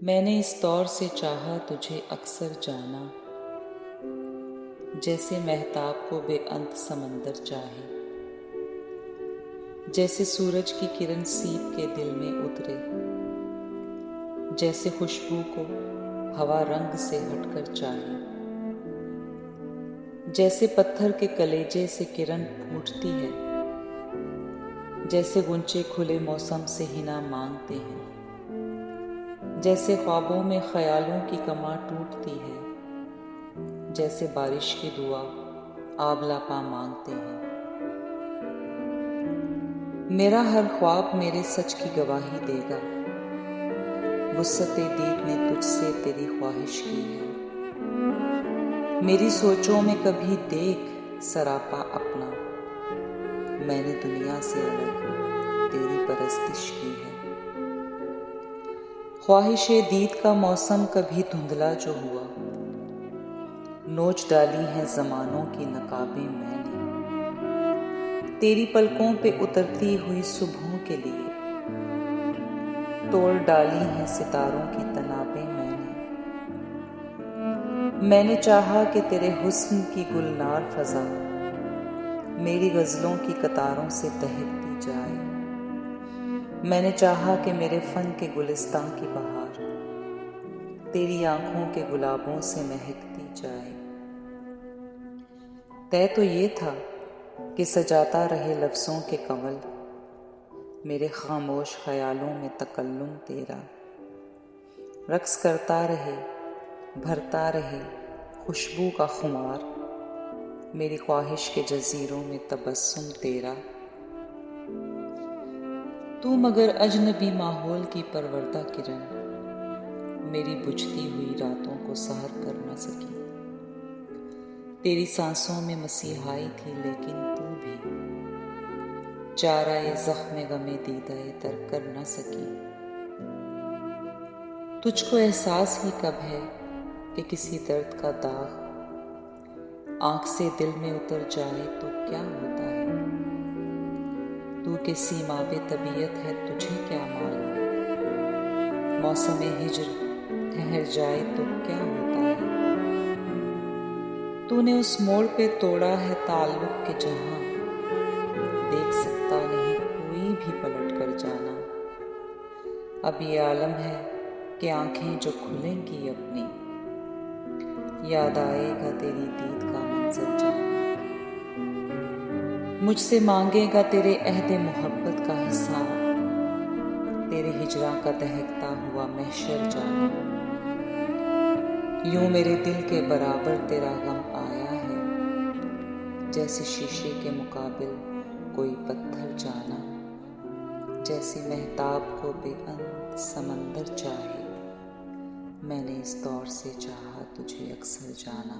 मैंने इस दौर से चाहा तुझे अक्सर जाना, जैसे महताब को बेअंत समंदर चाहे। जैसे सूरज की किरण सीप के दिल में उतरे, जैसे खुशबू को हवा रंग से हटकर चाहे। जैसे पत्थर के कलेजे से किरण फूटती है, जैसे गुंचे खुले मौसम से हिना मांगते हैं। जैसे ख्वाबों में ख्यालों की कमां टूटती है, जैसे बारिश की दुआ आबलापा मांगते हैं। मेरा हर ख्वाब मेरे सच की गवाही देगा, वुस्अते दीद ने तुझसे तेरी ख्वाहिश की है। मेरी सोचों में कभी देख सरापा अपना, मैंने दुनिया से अलग तेरी परस्तिश की है। ख्वाहिशे दीद का मौसम कभी धुंधला जो हुआ, नोच डाली हैं ज़मानों की नकाबें मैंने। तेरी पलकों पे उतरती हुई सुबहों के लिए तोड़ डाली हैं सितारों की तनाबें मैंने चाहा कि तेरे हुस्न की गुलनार फजा मेरी गज़लों की कतारों से दहकती जाए। मैंने चाहा कि मेरे फ़न के गुलिस्तां की बहार तेरी आंखों के गुलाबों से महकती जाए। तय तो ये था कि सजाता रहे लफ्ज़ों के कंवल मेरे खामोश ख्यालों में तकल्लुम तेरा। रक्स करता रहे, भरता रहे खुशबू का खुमार मेरी ख्वाहिश के जज़ीरों में तबस्सुम तेरा। तू मगर अजनबी माहौल की परवरदा किरण मेरी बुझती हुई रातों को सहर कर न सकी। तेरी सांसों में मसीहाई थी लेकिन तू भी चाराए ज़ख्म गमे दीदाए तर कर न सकी। तुझको एहसास ही कब है कि किसी दर्द का दाग आँख से दिल में उतर जाए तो क्या होता है। तू के सीमा पे तबीयत है तुझे क्या मालूम, मौसम हिज्र ठहर जाए तो क्या होता है। तूने उस मोड़ पे तोड़ा है ताल्लुक के जहां देख सकता नहीं कोई भी पलट कर जाना। अब ये आलम है कि आंखें जो खुलेंगी अपनी याद आएगा तेरी दीद का मंजर जाना। मुझसे मांगेगा तेरे अहदे मोहब्बत का हिसाब, तेरे हिजरा का दहकता हुआ महशर जाना। यूं मेरे दिल के बराबर तेरा गम आया है, जैसे शीशे के मुकाबिल कोई पत्थर जाना। जैसे महताब को बेअंत समंदर चाहे, मैंने इस दौर से चाहा तुझे अक्सर जाना।